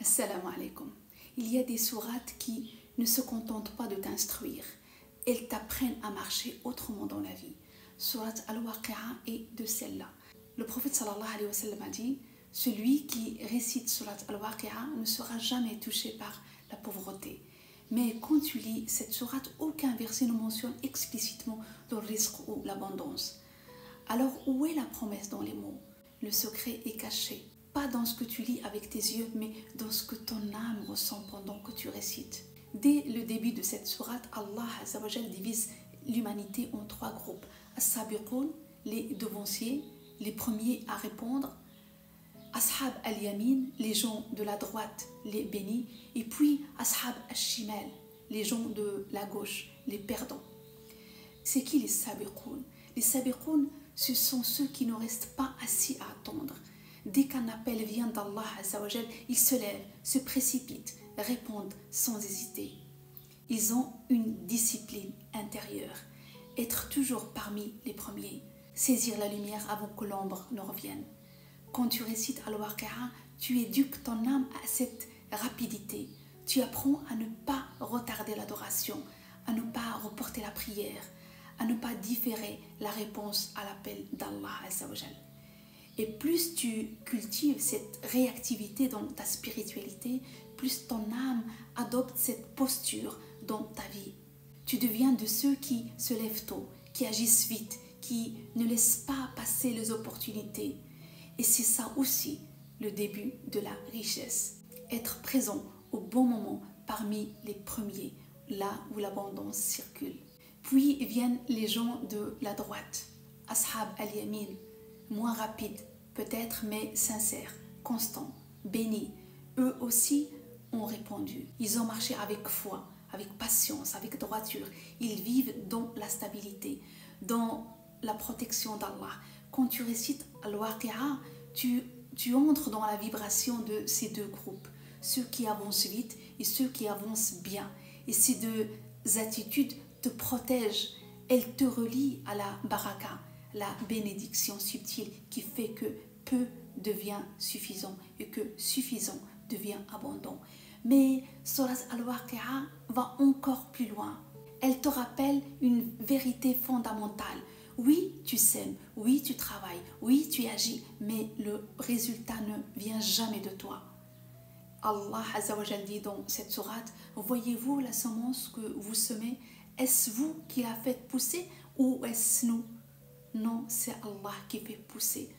Assalamu alaikum. Il y a des sourates qui ne se contentent pas de t'instruire. Elles t'apprennent à marcher autrement dans la vie. Sourate Al-Waqi'a est de celle-là. Le prophète sallallahu alayhi wa sallam a dit « Celui qui récite Sourate Al-Waqi'a ne sera jamais touché par la pauvreté. » Mais quand tu lis cette sourate, aucun verset ne mentionne explicitement le rizq ou l'abondance. Alors où est la promesse dans les mots? Le secret est caché. Pas dans ce que tu lis avec tes yeux, mais dans ce que ton âme ressent pendant que tu récites. Dès le début de cette sourate, Allah Azza wa Jal divise l'humanité en trois groupes. As-Sabiqoun, les devanciers, les premiers à répondre. Ashab al-Yamin, les gens de la droite, les bénis. Et puis Ashab al-Shimal, les gens de la gauche, les perdants. C'est qui les Sabiqoun? Les Sabiqoun, ce sont ceux qui ne restent pas assis à attendre. Dès qu'un appel vient d'Allah Azza wa Jal, ils se lèvent, se précipitent, répondent sans hésiter. Ils ont une discipline intérieure. Être toujours parmi les premiers. Saisir la lumière avant que l'ombre ne revienne. Quand tu récites Al-Waqi'a, tu éduques ton âme à cette rapidité. Tu apprends à ne pas retarder l'adoration, à ne pas reporter la prière, à ne pas différer la réponse à l'appel d'Allah Azza wa Jal. Et plus tu cultives cette réactivité dans ta spiritualité, plus ton âme adopte cette posture dans ta vie. Tu deviens de ceux qui se lèvent tôt, qui agissent vite, qui ne laissent pas passer les opportunités. Et c'est ça aussi le début de la richesse. Être présent au bon moment parmi les premiers, là où l'abondance circule. Puis viennent les gens de la droite, Ashab al-Yamin, moins rapides peut-être, mais sincères, constants, bénis. Eux aussi ont répondu. Ils ont marché avec foi, avec patience, avec droiture. Ils vivent dans la stabilité, dans la protection d'Allah. Quand tu récites Al-Waqi'a, tu entres dans la vibration de ces deux groupes, ceux qui avancent vite et ceux qui avancent bien. Et ces deux attitudes te protègent, elles te relient à la baraka, la bénédiction subtile qui fait que peu devient suffisant et que suffisant devient abondant. Mais Surat Al-Waqi'a va encore plus loin. Elle te rappelle une vérité fondamentale. Oui, tu sèmes, oui, tu travailles, oui, tu agis, mais le résultat ne vient jamais de toi. Allah Azza wa Jal dit dans cette sourate, voyez-vous la semence que vous semez? Est-ce vous qui la faites pousser ou est-ce nous? Non, c'est Allah qui fait pousser.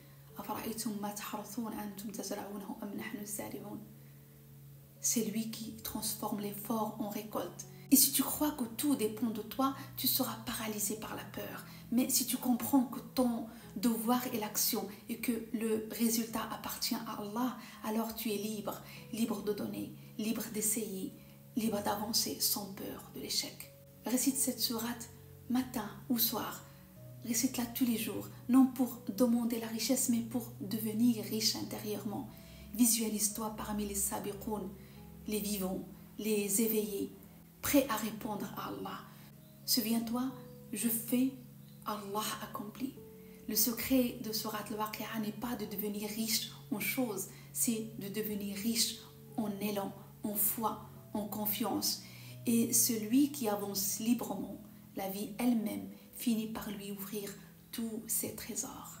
C'est lui qui transforme l'effort en récolte. Et si tu crois que tout dépend de toi, tu seras paralysé par la peur. Mais si tu comprends que ton devoir est l'action et que le résultat appartient à Allah, alors tu es libre, libre de donner, libre d'essayer, libre d'avancer sans peur de l'échec. Récite cette sourate matin ou soir. Récite-la tous les jours, non pour demander la richesse, mais pour devenir riche intérieurement. Visualise-toi parmi les sabiqoun, les vivants, les éveillés, prêts à répondre à Allah. Souviens-toi, je fais, Allah accomplit. Le secret de Surat Al-Waqi'a n'est pas de devenir riche en choses, c'est de devenir riche en élan, en foi, en confiance. Et celui qui avance librement, la vie elle-même finit par lui ouvrir tous ses trésors.